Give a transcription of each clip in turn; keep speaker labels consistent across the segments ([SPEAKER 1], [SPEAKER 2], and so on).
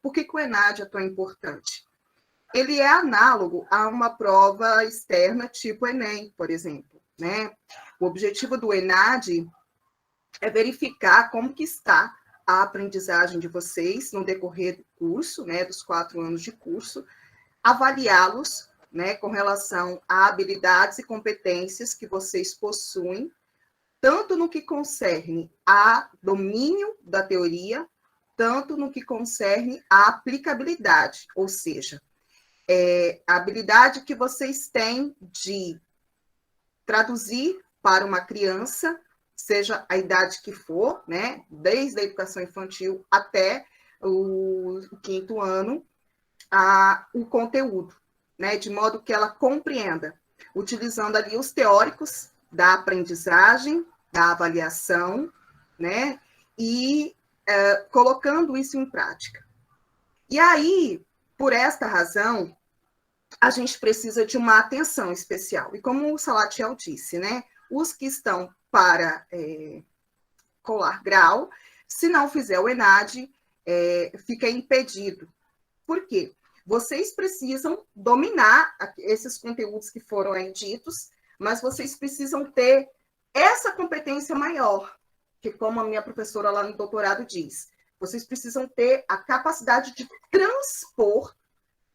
[SPEAKER 1] Por que o ENAD é tão importante? Ele é análogo a uma prova externa tipo Enem, por exemplo, né? O objetivo do ENAD é verificar como que está a aprendizagem de vocês no decorrer do curso, né, dos 4 anos de curso, avaliá-los, né, com relação a habilidades e competências que vocês possuem, tanto no que concerne a domínio da teoria, tanto no que concerne a aplicabilidade, ou seja, a habilidade que vocês têm de traduzir para uma criança, seja a idade que for, né, desde a educação infantil até o 5º ano, o conteúdo, né, de modo que ela compreenda, utilizando ali os teóricos da aprendizagem, da avaliação, né, e colocando isso em prática. E aí, por esta razão, a gente precisa de uma atenção especial. E como o Salatiel disse, né, os que estão para colar grau, se não fizer o ENAD, fica impedido. Por quê? Vocês precisam dominar esses conteúdos que foram aí ditos, mas vocês precisam ter essa competência maior, que como a minha professora lá no doutorado diz, vocês precisam ter a capacidade de transpor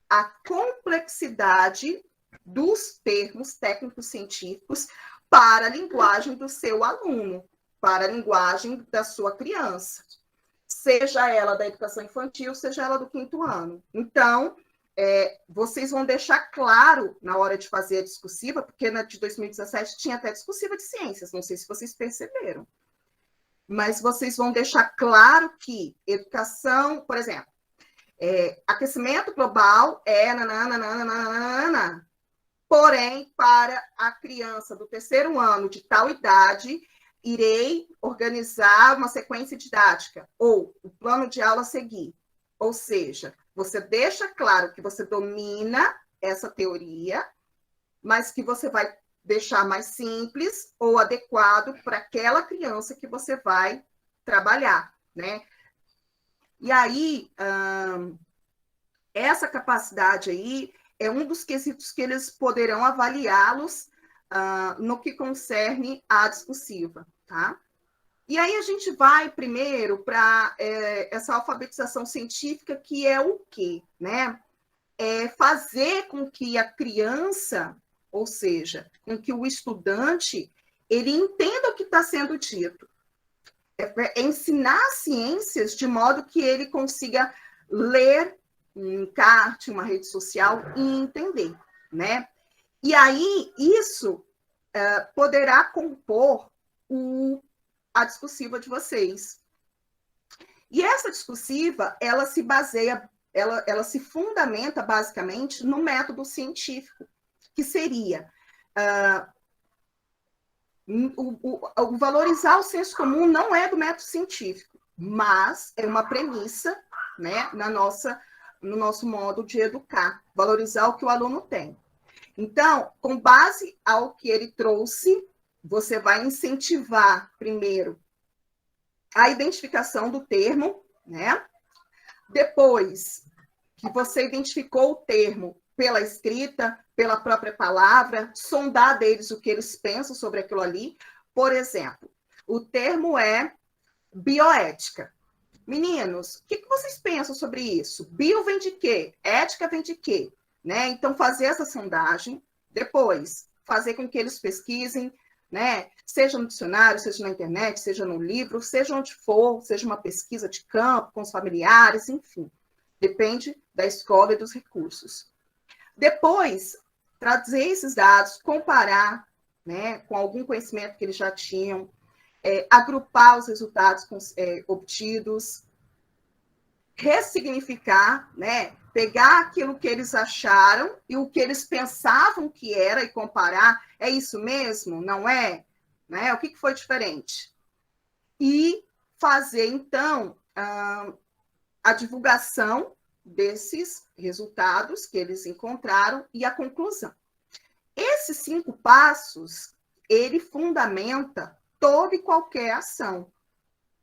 [SPEAKER 1] a complexidade dos termos técnicos científicos para a linguagem do seu aluno, para a linguagem da sua criança, seja ela da educação infantil, seja ela do 5º ano. Então, vocês vão deixar claro na hora de fazer a discursiva, porque na de 2017 tinha até discursiva de ciências, não sei se vocês perceberam, mas vocês vão deixar claro que educação, por exemplo, aquecimento global é nananana. Porém, para a criança do 3º ano de tal idade, irei organizar uma sequência didática, ou o plano de aula a seguir. Ou seja, você deixa claro que você domina essa teoria, mas que você vai deixar mais simples ou adequado para aquela criança que você vai trabalhar, né? E aí, essa capacidade aí é um dos quesitos que eles poderão avaliá-los no que concerne à discursiva, tá? E aí a gente vai primeiro para essa alfabetização científica, que é o quê? Né? Fazer com que a criança, ou seja, com que o estudante, ele entenda o que está sendo dito. Ensinar ciências de modo que ele consiga ler um encarte, uma rede social e entender, né? E aí isso poderá compor a discursiva de vocês. E essa discursiva, ela se baseia, ela se fundamenta basicamente no método científico, que seria o valorizar o senso comum não é do método científico, mas é uma premissa, né, no nosso modo de educar, valorizar o que o aluno tem. Então, com base ao que ele trouxe, você vai incentivar, primeiro, a identificação do termo, né? Depois que você identificou o termo pela escrita, pela própria palavra, sondar deles o que eles pensam sobre aquilo ali. Por exemplo, o termo é bioética. Meninos, o que vocês pensam sobre isso? Bio vem de quê? Ética vem de quê? Né? Então, fazer essa sondagem, depois fazer com que eles pesquisem, né? Seja no dicionário, seja na internet, seja no livro, seja onde for, seja uma pesquisa de campo, com os familiares, enfim. Depende da escola e dos recursos. Depois, trazer esses dados, comparar, né, com algum conhecimento que eles já tinham, agrupar os resultados obtidos, ressignificar, né, pegar aquilo que eles acharam e o que eles pensavam que era e comparar, é isso mesmo? Não é? Né? O que foi diferente? E fazer, então, a divulgação desses resultados que eles encontraram e a conclusão. Esses 5 passos, ele fundamenta toda e qualquer ação,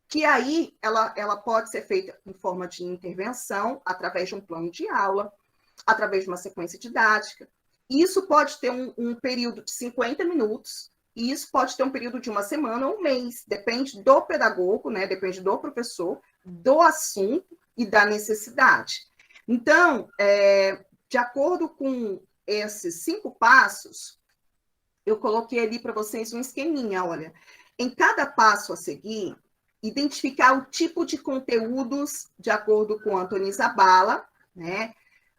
[SPEAKER 1] que aí ela pode ser feita em forma de intervenção, através de um plano de aula, através de uma sequência didática. Isso pode ter um período de 50 minutos, e isso pode ter um período de uma semana ou um mês, depende do pedagogo, né? Depende do professor, do assunto e da necessidade. Então, de acordo com esses 5 passos, eu coloquei ali para vocês um esqueminha, olha. Em cada passo a seguir, identificar o tipo de conteúdos, de acordo com Antoni Zabala, né,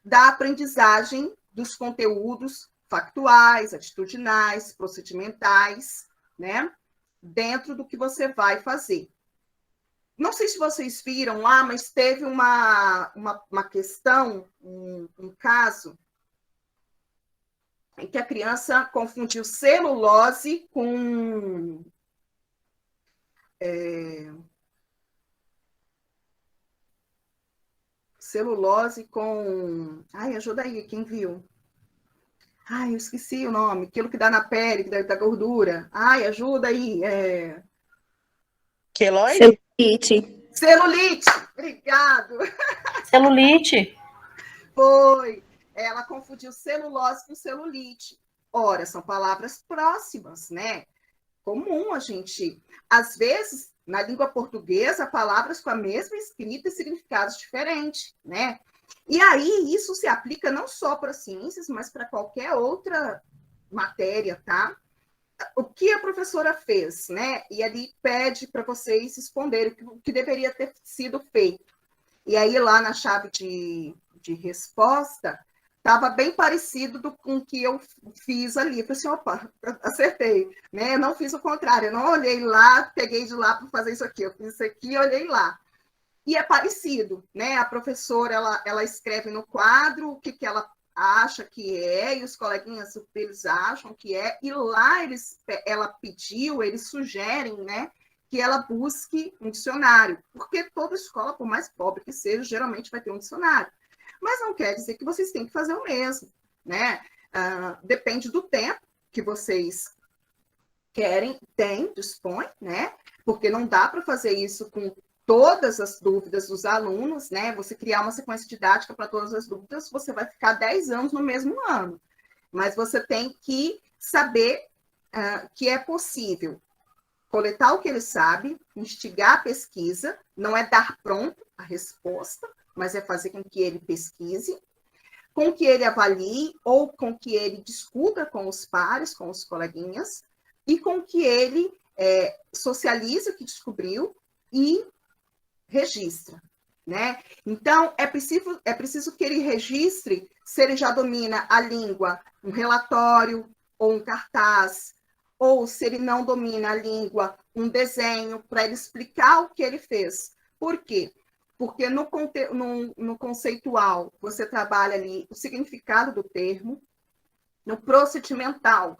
[SPEAKER 1] da aprendizagem dos conteúdos factuais, atitudinais, procedimentais, né, dentro do que você vai fazer. Não sei se vocês viram lá, mas teve uma questão, um caso, em que a criança confundiu celulose com... celulose com... Ai, ajuda aí, quem viu? Ai, eu esqueci o nome. Aquilo que dá na pele, que dá gordura. Ai, ajuda aí.
[SPEAKER 2] Queloide?
[SPEAKER 3] Celulite.
[SPEAKER 1] Celulite. Obrigado.
[SPEAKER 2] Celulite.
[SPEAKER 1] Foi. Ela confundiu celulose com celulite. Ora, são palavras próximas, né? Comum a gente... Às vezes, na língua portuguesa, palavras com a mesma escrita e significados diferentes, né? E aí, isso se aplica não só para ciências, mas para qualquer outra matéria, tá? O que a professora fez, né? E ali pede para vocês responderem o que deveria ter sido feito. E aí, lá na chave de resposta, estava bem parecido com o que eu fiz ali. Eu falei assim, opa, acertei. Né? Eu não fiz o contrário, eu não olhei lá, peguei de lá para fazer isso aqui. Eu fiz isso aqui e olhei lá. E é parecido, né? A professora, ela escreve no quadro o que ela acha que é, e os coleguinhas deles acham que é, e lá ela pediu, eles sugerem, né, que ela busque um dicionário, porque toda escola, por mais pobre que seja, geralmente vai ter um dicionário. Mas não quer dizer que vocês têm que fazer o mesmo, né? Depende do tempo que vocês querem, dispõem, né? Porque não dá para fazer isso com todas as dúvidas dos alunos, né? Você criar uma sequência didática para todas as dúvidas, você vai ficar 10 anos no mesmo ano. Mas você tem que saber que é possível coletar o que ele sabe, instigar a pesquisa, não é dar pronto a resposta, mas é fazer com que ele pesquise, com que ele avalie ou com que ele discuta com os pares, com os coleguinhas, e com que ele socialize o que descobriu e registra, né? Então, é preciso que ele registre se ele já domina a língua, um relatório ou um cartaz, ou se ele não domina a língua, um desenho, para ele explicar o que ele fez. Por quê? Porque no conceitual, você trabalha ali o significado do termo, no procedimental,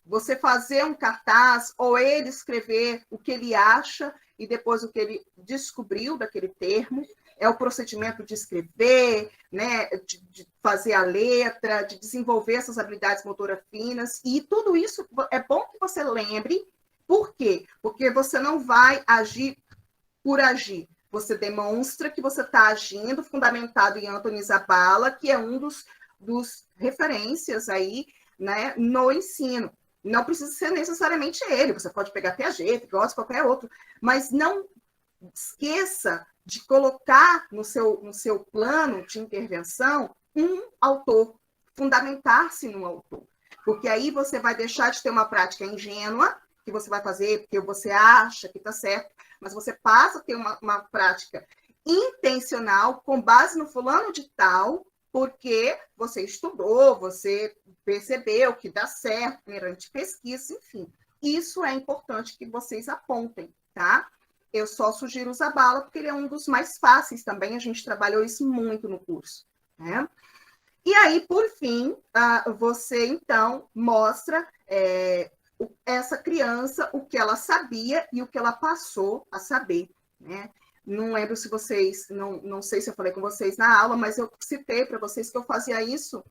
[SPEAKER 1] você fazer um cartaz, ou ele escrever o que ele acha e depois o que ele descobriu daquele termo, é o procedimento de escrever, né, de fazer a letra, de desenvolver essas habilidades motoras finas, e tudo isso é bom que você lembre. Por quê? Porque você não vai agir por agir, você demonstra que você está agindo fundamentado em Antoni Zabala, que é um dos referências aí, né, no ensino. Não precisa ser necessariamente ele, você pode pegar Piaget, Vygotsky, qualquer outro, mas não esqueça de colocar no seu plano de intervenção um autor, fundamentar-se no autor, porque aí você vai deixar de ter uma prática ingênua, que você vai fazer porque você acha que está certo, mas você passa a ter uma prática intencional, com base no fulano de tal, porque você estudou, você percebeu que dá certo, perante pesquisa, enfim. Isso é importante que vocês apontem, tá? Eu só sugiro o Zabala, porque ele é um dos mais fáceis também, a gente trabalhou isso muito no curso, né? E aí, por fim, você, então, mostra essa criança o que ela sabia e o que ela passou a saber, né? não lembro se vocês, não sei se eu falei com vocês na aula, mas eu citei para vocês que eu fazia isso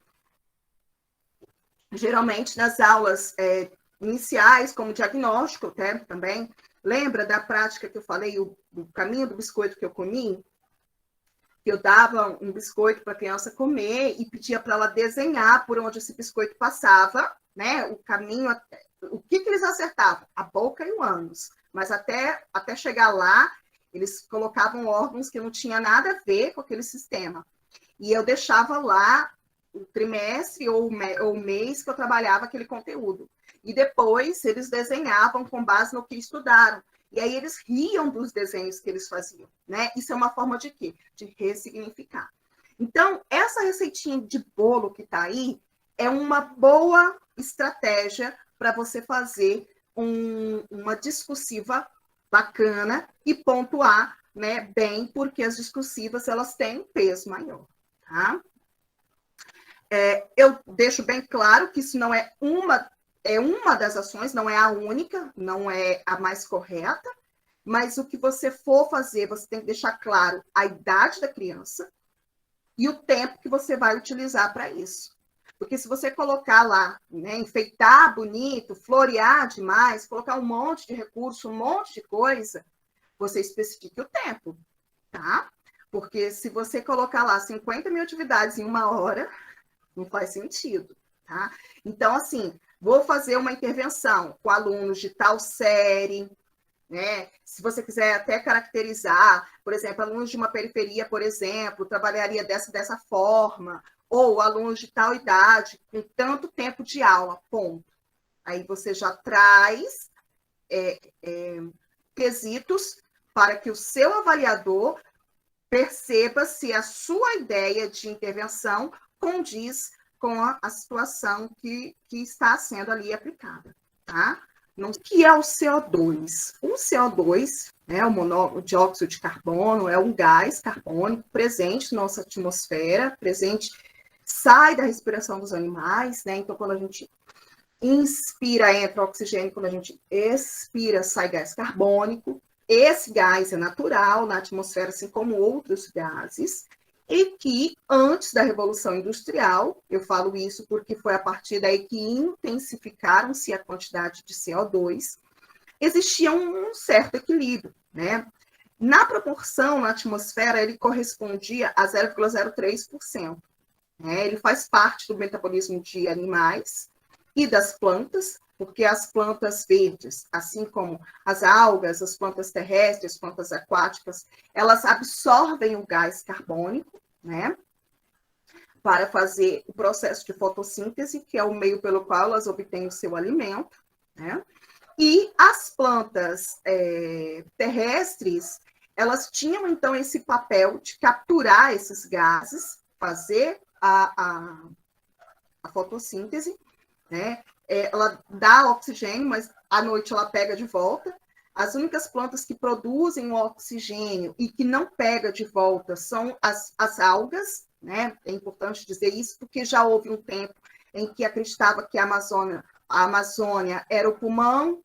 [SPEAKER 1] geralmente nas aulas iniciais, como diagnóstico, também. Lembra da prática que eu falei, o caminho do biscoito que eu comi? Eu dava um biscoito para a criança comer e pedia para ela desenhar por onde esse biscoito passava, né? O caminho, o que eles acertavam? A boca e o ânus. Mas até chegar lá, eles colocavam órgãos que não tinha nada a ver com aquele sistema. E eu deixava lá o trimestre ou o mês que eu trabalhava aquele conteúdo. E depois eles desenhavam com base no que estudaram. E aí eles riam dos desenhos que eles faziam, né? Isso é uma forma de quê? De ressignificar. Então, essa receitinha de bolo que está aí é uma boa estratégia para você fazer uma discursiva bacana e pontuar, né, bem, porque as discursivas elas têm um peso maior, tá? Eu deixo bem claro que isso não é uma das ações, não é a única, não é a mais correta, mas o que você for fazer, você tem que deixar claro a idade da criança e o tempo que você vai utilizar para isso. Porque se você colocar lá, né, enfeitar bonito, florear demais, colocar um monte de recurso, um monte de coisa, você especifique o tempo, tá? Porque se você colocar lá 50 mil atividades em 1 hora, não faz sentido, tá? Então, assim, vou fazer uma intervenção com alunos de tal série, né? Se você quiser até caracterizar, por exemplo, alunos de uma periferia, por exemplo, trabalharia dessa forma, ou alunos de tal idade, com tanto tempo de aula, ponto. Aí você já traz quesitos para que o seu avaliador perceba se a sua ideia de intervenção condiz com a situação que está sendo ali aplicada, tá? O que é o CO2? O CO2, né, o dióxido de carbono, é um gás carbônico presente na nossa atmosfera, sai da respiração dos animais, né? Então, quando a gente inspira, entra oxigênio, quando a gente expira, sai gás carbônico. Esse gás é natural na atmosfera, assim como outros gases, e que antes da Revolução Industrial, eu falo isso porque foi a partir daí que intensificaram-se a quantidade de CO2, existia um certo equilíbrio, né? Na proporção, na atmosfera, ele correspondia a 0,03%. Né? Ele faz parte do metabolismo de animais e das plantas, porque as plantas verdes, assim como as algas, as plantas terrestres, as plantas aquáticas, elas absorvem o gás carbônico, né, para fazer o processo de fotossíntese, que é o meio pelo qual elas obtêm o seu alimento, né, e as plantas terrestres, elas tinham, então, esse papel de capturar esses gases, fazer a fotossíntese, né, ela dá oxigênio, mas à noite ela pega de volta. As únicas plantas que produzem o oxigênio e que não pega de volta são as algas, né? É importante dizer isso, porque já houve um tempo em que acreditava que a Amazônia era o pulmão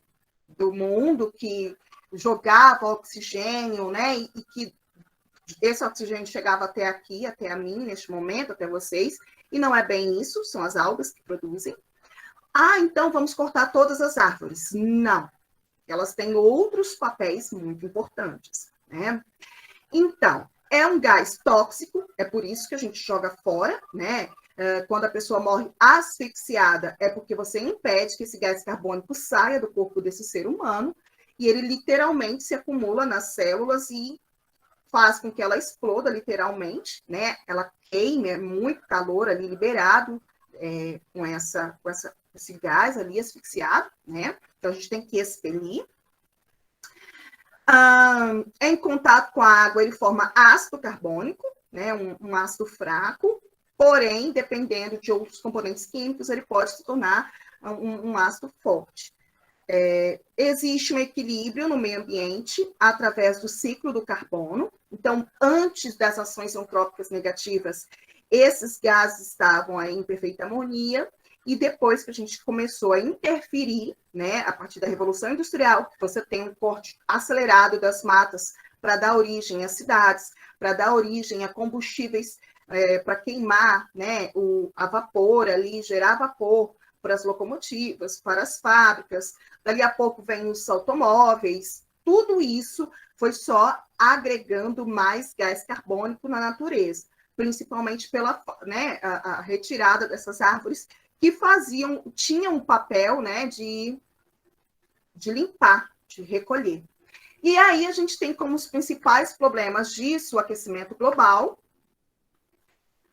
[SPEAKER 1] do mundo, que jogava oxigênio, né? E que esse oxigênio chegava até aqui, até a mim, neste momento, até vocês, e não é bem isso, são as algas que produzem. Então vamos cortar todas as árvores. Não. Elas têm outros papéis muito importantes, né? Então, é um gás tóxico, é por isso que a gente joga fora, né? Quando a pessoa morre asfixiada, é porque você impede que esse gás carbônico saia do corpo desse ser humano, e ele literalmente se acumula nas células e faz com que ela exploda, literalmente, né? Ela queime, é muito calor ali liberado com esse gás ali asfixiado, né? Então, a gente tem que expelir. Em contato com a água, ele forma ácido carbônico, né? Um ácido fraco, porém, dependendo de outros componentes químicos, ele pode se tornar um ácido forte. Existe um equilíbrio no meio ambiente através do ciclo do carbono. Então, antes das ações antrópicas negativas, esses gases estavam aí em perfeita harmonia, e depois que a gente começou a interferir, né, a partir da Revolução Industrial, você tem um corte acelerado das matas para dar origem a cidades, para dar origem a combustíveis para queimar, né, a vapor ali, gerar vapor para as locomotivas, para as fábricas. Dali a pouco vem os automóveis. Tudo isso foi só agregando mais gás carbônico na natureza, principalmente pela, né, a retirada dessas árvores que tinham um papel, né, de limpar, de recolher. E aí a gente tem como os principais problemas disso o aquecimento global,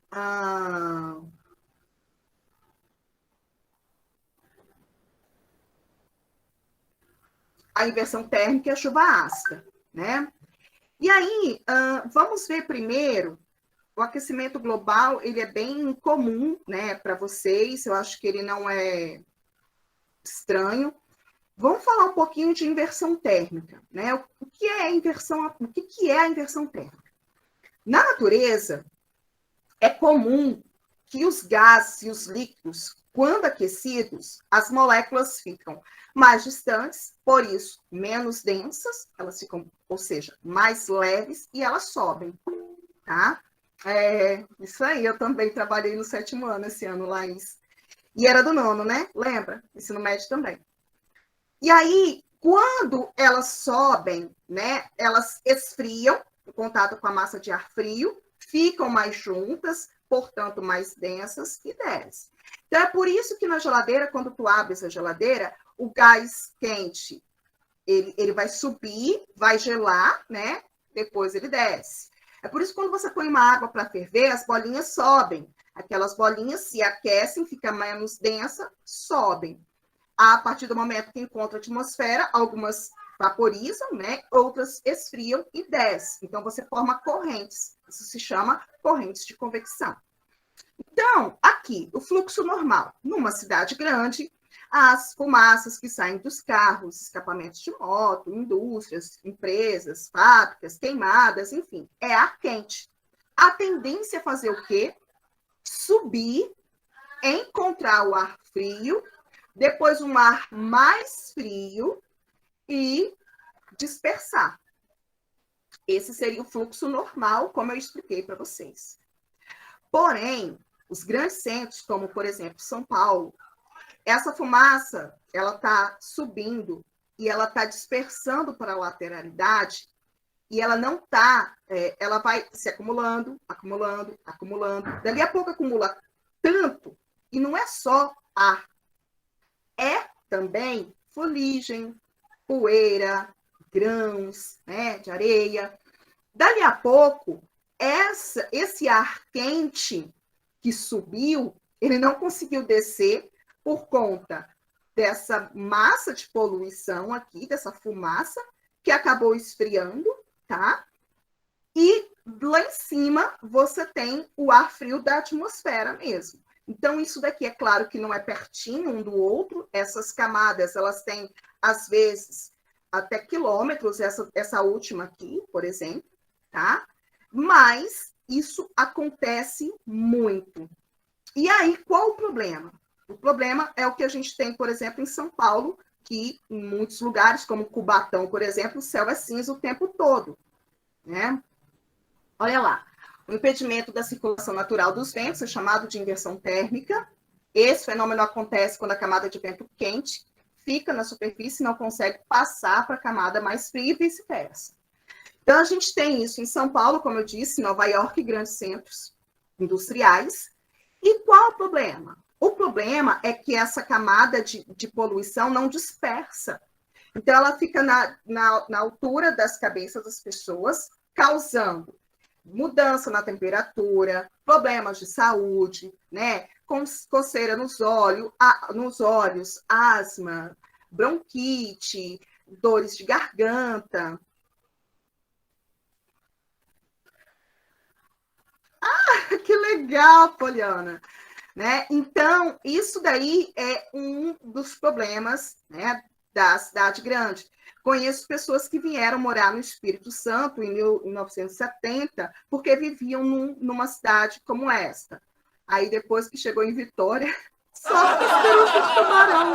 [SPEAKER 1] a inversão térmica e a chuva ácida, né? E aí, vamos ver primeiro, o aquecimento global, ele é bem comum, né, para vocês, eu acho que ele não é estranho. Vamos falar um pouquinho de inversão térmica, né? O que é a inversão térmica? Na natureza, é comum que os gases e os líquidos, quando aquecidos, as moléculas ficam mais distantes, por isso, menos densas, elas ficam, ou seja, mais leves e elas sobem, tá? Isso aí, eu também trabalhei no 7º ano esse ano, Laís. E era do 9º, né? Lembra? Ensino médio também. E aí, quando elas sobem, né, elas esfriam em contato com a massa de ar frio, ficam mais juntas, portanto, mais densas e descem. Então, é por isso que na geladeira, quando tu abre essa geladeira, o gás quente, ele vai subir, vai gelar, né? Depois ele desce. É por isso que quando você põe uma água para ferver, as bolinhas sobem. Aquelas bolinhas se aquecem, fica menos densa, sobem. A partir do momento que encontra a atmosfera, algumas vaporizam, né? Outras esfriam e descem. Então, você forma correntes. Isso se chama correntes de convecção. Então, aqui, o fluxo normal. Numa cidade grande, as fumaças que saem dos carros, escapamentos de moto, indústrias, empresas, fábricas, queimadas, enfim, é ar quente. A tendência é fazer o quê? Subir, encontrar o ar frio, depois um ar mais frio e dispersar. Esse seria o fluxo normal, como eu expliquei para vocês. Porém, os grandes centros, como, por exemplo, São Paulo, essa fumaça, ela está subindo e ela está dispersando para a lateralidade e ela não está, ela vai se acumulando, acumulando, acumulando. Dali a pouco acumula tanto, e não é só ar, é também fuligem, poeira, grãos, né, de areia. Dali a pouco, esse ar quente que subiu, ele não conseguiu descer por conta dessa massa de poluição aqui, dessa fumaça, que acabou esfriando, tá? E lá em cima, você tem o ar frio da atmosfera mesmo. Então, isso daqui, é claro que não é pertinho um do outro, essas camadas, elas têm, às vezes, até quilômetros, essa última aqui, por exemplo, tá? Mas isso acontece muito. E aí, qual o problema? O problema é o que a gente tem, por exemplo, em São Paulo, que em muitos lugares, como Cubatão, por exemplo, o céu é cinza o tempo todo, né? Olha lá, o impedimento da circulação natural dos ventos é chamado de inversão térmica. Esse fenômeno acontece quando a camada de vento quente fica na superfície e não consegue passar para a camada mais fria e vice-versa. Então, a gente tem isso em São Paulo, como eu disse, Nova York e grandes centros industriais. E qual o problema? O problema é que essa camada de poluição não dispersa. Então, ela fica na altura das cabeças das pessoas, causando mudança na temperatura, problemas de saúde, né? Coceira nos olhos, asma, bronquite, dores de garganta. Ah, que legal, Poliana! Né? Então, isso daí é um dos problemas, né, da cidade grande. Conheço pessoas que vieram morar no Espírito Santo em 1970, porque viviam numa cidade como esta. Aí, depois que chegou em Vitória, só esperou de tubarão.